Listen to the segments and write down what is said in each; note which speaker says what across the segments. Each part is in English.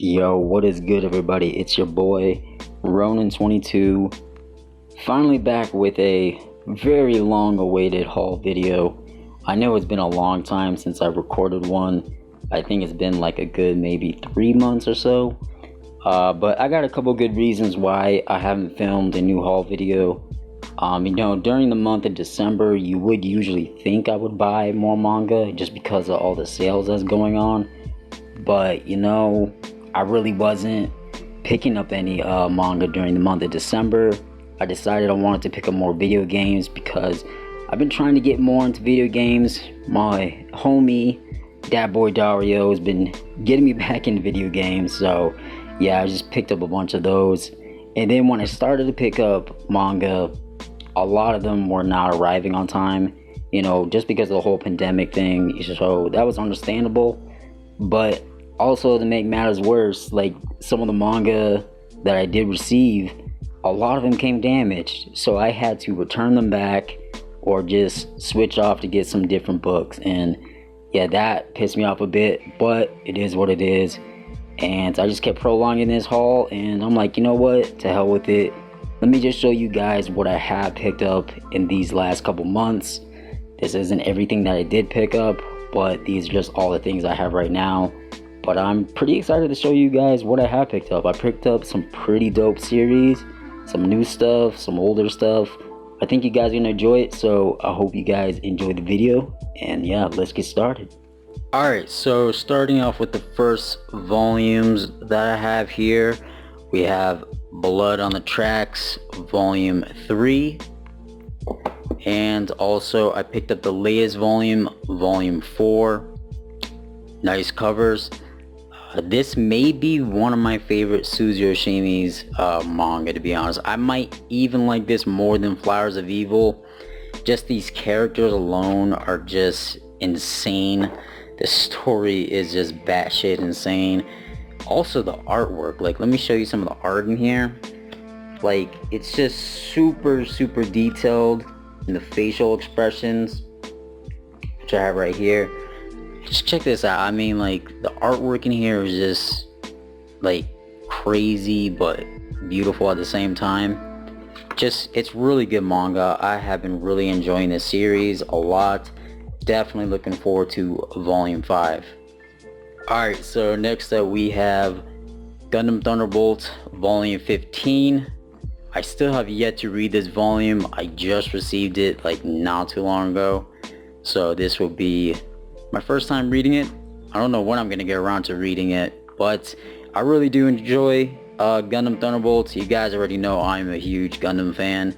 Speaker 1: Yo, what is good, everybody? It's your boy Ronin22, finally back with a very long awaited haul video. I know it's been a long time since I recorded one. I think it's been like a good maybe 3 months or so. But I got a couple good reasons why I haven't filmed a new haul video. During the month of December, you would usually think I would buy more manga just because of all the sales that's going on. But I really wasn't picking up any manga during the month of December. I decided I wanted to pick up more video games because I've been trying to get more into video games. My homie, Dat Boy Dario, has been getting me back into video games. So yeah, I just picked up a bunch of those. And then when I started to pick up manga, a lot of them were not arriving on time, just because of the whole pandemic thing. So that was understandable. But also, to make matters worse, like some of the manga that I did receive, a lot of them came damaged. So I had to return them back or just switch off to get some different books. And yeah, that pissed me off a bit, but it is what it is. And I just kept prolonging this haul, and I'm like, you know what, to hell with it. Let me just show you guys what I have picked up in these last couple months. This isn't everything that I did pick up, but these are just all the things I have right now. But I'm pretty excited to show you guys what I have picked up. I picked up some pretty dope series, some new stuff, some older stuff. I think you guys are gonna enjoy it, so I hope you guys enjoy the video. And yeah, let's get started. Alright, so starting off with the first volumes that I have here, we have Blood on the Tracks, Volume 3. And also I picked up the latest volume, Volume 4. Nice covers. This may be one of my favorite Suzuki Yoshimi's manga, to be honest. I might even like this more than Flowers of Evil. Just these characters alone are just insane. The story is just batshit insane. Also the artwork, like let me show you some of the art in here. Like it's just super detailed in the facial expressions, which I have right here. Just check this out. I mean, like the artwork in here is just like crazy but beautiful at the same time. It's really good manga. I have been really enjoying this series a lot. Definitely looking forward to Volume 5. Alright, so next up we have Gundam Thunderbolt Volume 15. I still have yet to read this volume. I just received it like not too long ago. So this will be my first time reading it. I don't know when I'm gonna get around to reading it, but I really do enjoy Gundam Thunderbolts. You guys already know I'm a huge Gundam fan.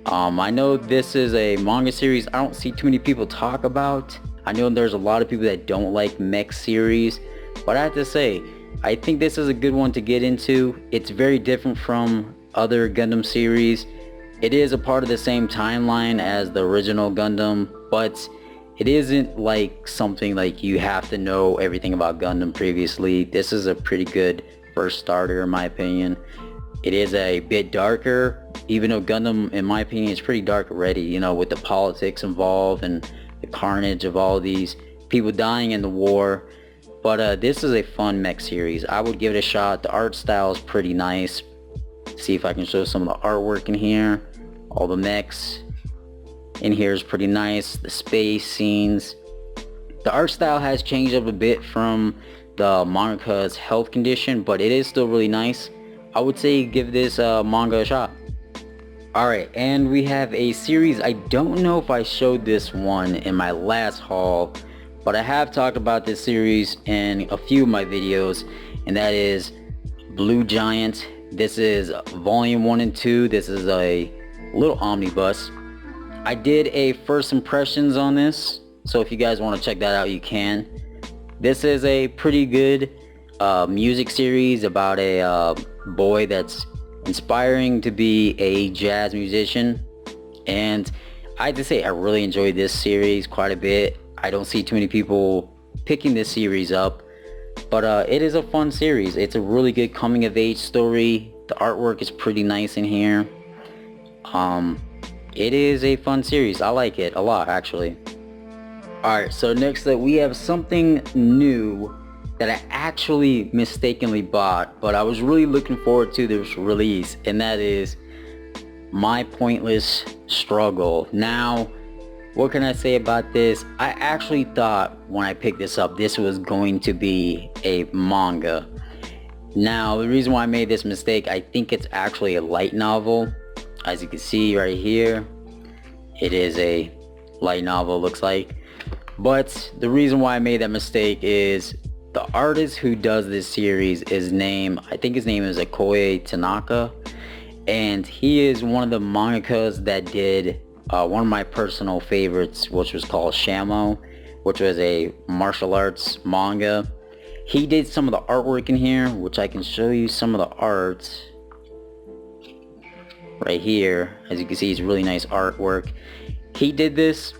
Speaker 1: I know this is a manga series I don't see too many people talk about. I know there's a lot of people that don't like mech series, but I have to say, I think this is a good one to get into. It's very different from other Gundam series. It is a part of the same timeline as the original Gundam, but it isn't like something like you have to know everything about Gundam previously. This is a pretty good first starter in my opinion. It is a bit darker, even though Gundam in my opinion is pretty dark already, with the politics involved and the carnage of all these people dying in the war. But this is a fun mech series. I would give it a shot. The art style is pretty nice. See if I can show some of the artwork in here. All the mechs in here is pretty nice. The space scenes. The art style has changed up a bit from the mangaka's health condition, but it is still really nice. I would say give this manga a shot. Alright, and we have a series. I don't know if I showed this one in my last haul, but I have talked about this series in a few of my videos, and that is Blue Giant. This is Volume 1 and 2. This is a little omnibus. I did a first impressions on this, so if you guys want to check that out, you can. This is a pretty good music series about a boy that's inspiring to be a jazz musician, and I have to say I really enjoyed this series quite a bit. I don't see too many people picking this series up, but it is a fun series. It's a really good coming of age story. The artwork is pretty nice in here. It is a fun series. I like it a lot actually. Alright, so next up we have something new that I actually mistakenly bought, but I was really looking forward to this release, and that is My Pointless Struggle. Now, what can I say about this? I actually thought when I picked this up, this was going to be a manga. Now, the reason why I made this mistake, I think it's actually a light novel. As you can see right here, it is a light novel, looks like. But the reason why I made that mistake is the artist who does this series is I think his name is Akoya Tanaka. And he is one of the mangakas that did one of my personal favorites, which was called Shamo, which was a martial arts manga. He did some of the artwork in here, which I can show you some of the art right here. As you can see, it's really nice artwork. He did this,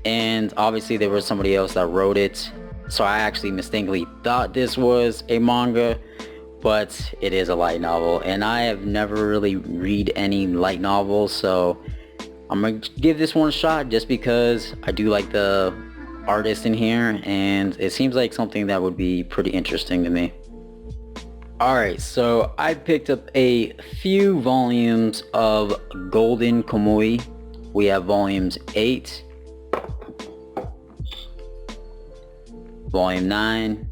Speaker 1: and obviously there was somebody else that wrote it, so I actually mistakenly thought this was a manga, but it is a light novel, and I have never really read any light novels, so I'm gonna give this one a shot just because I do like the artist in here, and it seems like something that would be pretty interesting to me. Alright, so I picked up a few volumes of Golden Kamuy. We have volumes 8, volume 9,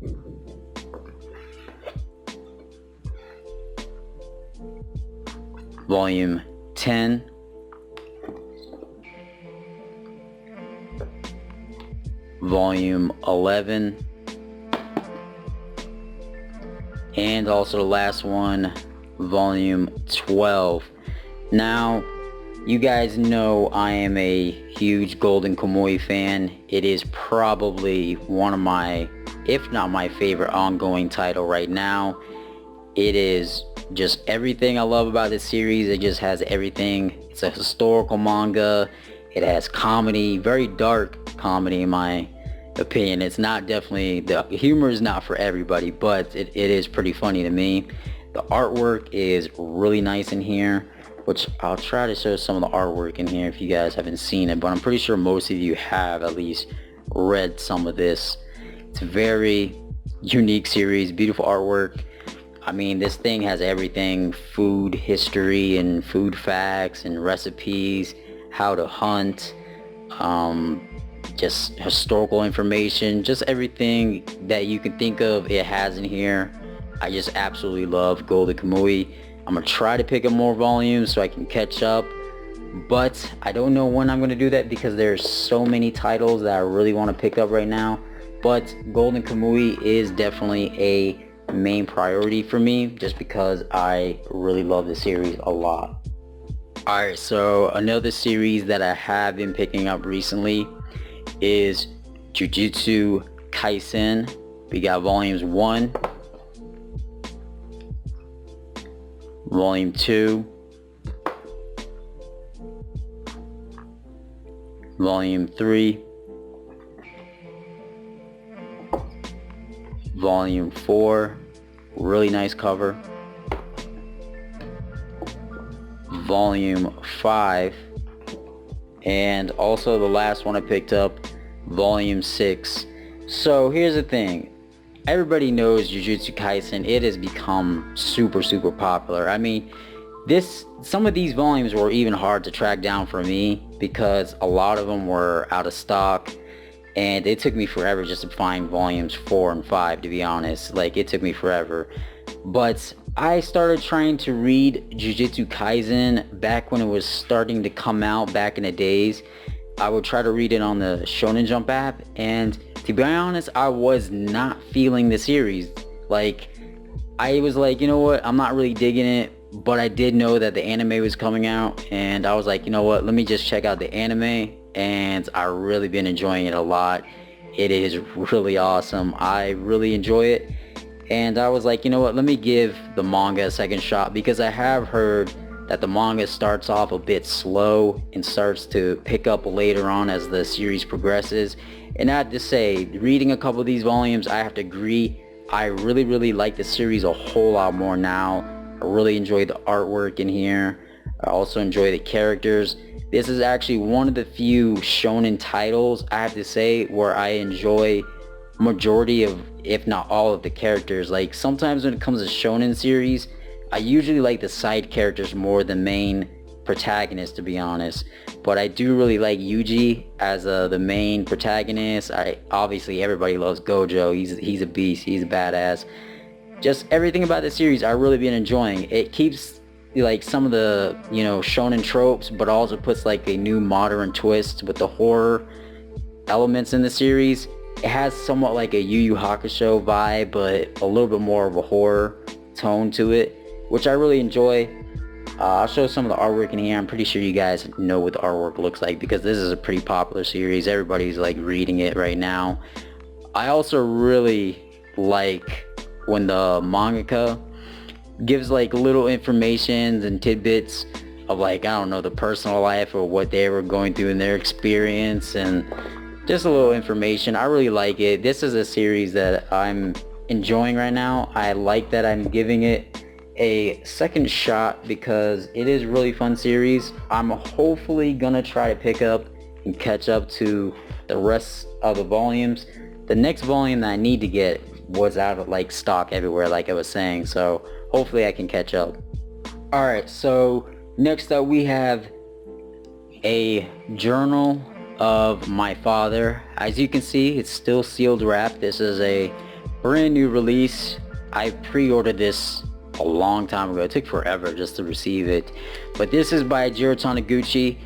Speaker 1: volume 10, volume 11, and also the last one, volume 12. Now, you guys know I am a huge Golden Kamuy fan. It is probably one of my, if not my favorite ongoing title right now. It is just everything I love about this series. It just has everything. It's a historical manga. It has comedy, very dark comedy in my opinion. It's not definitely, the humor is not for everybody, but it is pretty funny to me. The artwork is really nice in here, which I'll try to show some of the artwork in here if you guys haven't seen it, but I'm pretty sure most of you have at least read some of this. It's a very unique series, beautiful artwork. I mean, this thing has everything: food history and food facts and recipes, how to hunt, just historical information, just everything that you can think of it has in here. I just absolutely love Golden Kamuy. I'm gonna try to pick up more volumes so I can catch up, but I don't know when I'm gonna do that because there's so many titles that I really want to pick up right now. But Golden Kamuy is definitely a main priority for me just because I really love the series a lot. Alright, so another series that I have been picking up recently is Jujutsu Kaisen. We got volumes 1, volume 2, volume 3, volume 4, really nice cover, volume 5, and also the last one I picked up, volume 6. So here's the thing, everybody knows Jujutsu Kaisen. It has become super popular. I mean, some of these volumes were even hard to track down for me because a lot of them were out of stock, and it took me forever just to find volumes 4 and 5, to be honest. Like, it took me forever. But I started trying to read Jujutsu Kaisen back when it was starting to come out back in the days. I would try to read it on the Shonen Jump app, and to be honest, I was not feeling the series. Like, I was like, you know what, I'm not really digging it, but I did know that the anime was coming out, and I was like, you know what, let me just check out the anime, and I've really been enjoying it a lot. It is really awesome. I really enjoy it, and I was like, you know what, let me give the manga a second shot, because I have heard that the manga starts off a bit slow and starts to pick up later on as the series progresses. And I have to say, reading a couple of these volumes, I have to agree, I really like the series a whole lot more now. I really enjoy the artwork in here. I also enjoy the characters. This is actually one of the few shonen titles, I have to say, where I enjoy majority of, if not all of the characters. Like sometimes when it comes to shonen series, I usually like the side characters more than main protagonists, to be honest. But I do really like Yuji as the main protagonist. Obviously everybody loves Gojo. He's a beast. He's a badass. Just everything about the series I really been enjoying. It keeps like some of the, you know, shonen tropes, but also puts like a new modern twist with the horror elements in the series. It has somewhat like a Yu Yu Hakusho vibe, but a little bit more of a horror tone to it, which I really enjoy. I'll show some of the artwork in here. I'm pretty sure you guys know what the artwork looks like because this is a pretty popular series. Everybody's like reading it right now. I also really like when the mangaka gives like little informations and tidbits of, like, I don't know, the personal life or what they were going through in their experience, and just a little information. I really like it. This is a series that I'm enjoying right now. I like that I'm giving it a second shot because it is a really fun series. I'm hopefully gonna try to pick up and catch up to the rest of the volumes. The next volume that I need to get was out of like stock everywhere, like I was saying, so hopefully I can catch up. Alright, so next up we have a journal of my father. As you can see, it's still sealed wrapped. This is a brand new release. I pre-ordered this a long time ago. It took forever just to receive it, but this is by Jiro Taniguchi.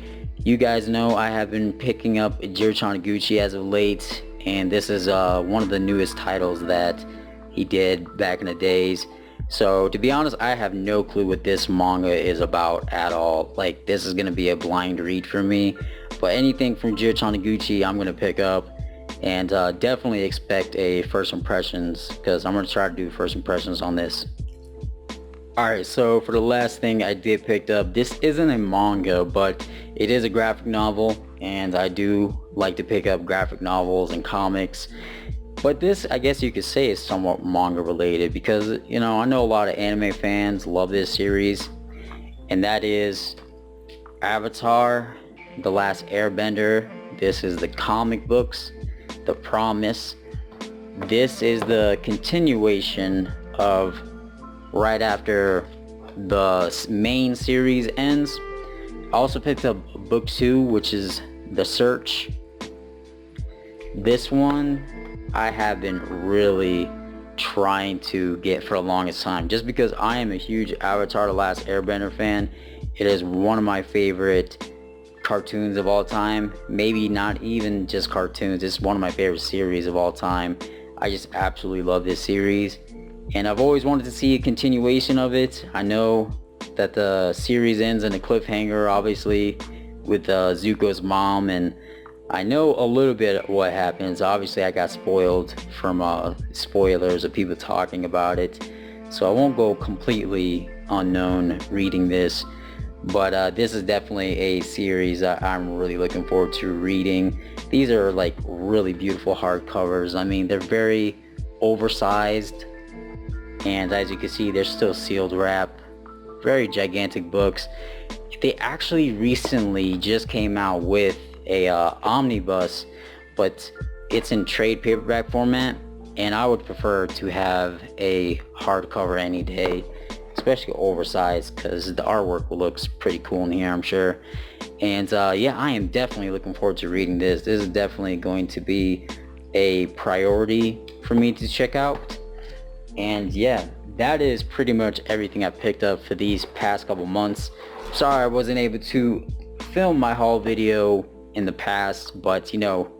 Speaker 1: You guys know I have been picking up Jiro Taniguchi as of late, and this is one of the newest titles that he did back in the days. So to be honest, I have no clue what this manga is about at all. Like, this is gonna be a blind read for me, but anything from Jiro Taniguchi I'm gonna pick up, and definitely expect a first impressions, because I'm gonna try to do first impressions on this. Alright, so for the last thing I did pick up, this isn't a manga, but it is a graphic novel, and I do like to pick up graphic novels and comics. But this, I guess you could say, is somewhat manga related, because, you know, I know a lot of anime fans love this series, and that is Avatar: The Last Airbender. This is the comic books, The Promise. This is the continuation of right after the main series ends. I also picked up book 2, which is The Search. This one I have been really trying to get for the longest time, just because I am a huge Avatar: The Last Airbender fan. It is one of my favorite cartoons of all time. Maybe not even just cartoons, it's one of my favorite series of all time. I just absolutely love this series, and I've always wanted to see a continuation of it. I know that the series ends in a cliffhanger, obviously, with Zuko's mom, and I know a little bit of what happens. Obviously I got spoiled from spoilers of people talking about it, so I won't go completely unknown reading this, but this is definitely a series that I'm really looking forward to reading. These are like really beautiful hardcovers. I mean, they're very oversized, and as you can see, they're still sealed wrap. Very gigantic books. They actually recently just came out with a omnibus, but it's in trade paperback format, and I would prefer to have a hardcover any day, especially oversized, because the artwork looks pretty cool in here, I'm sure. And yeah, I am definitely looking forward to reading this. This is definitely going to be a priority for me to check out. And yeah, that is pretty much everything I picked up for these past couple months. Sorry I wasn't able to film my haul video in the past, but you know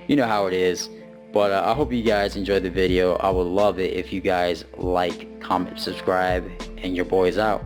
Speaker 1: how it is. But I hope you guys enjoyed the video. I would love it if you guys like, comment, subscribe, and your boy's out.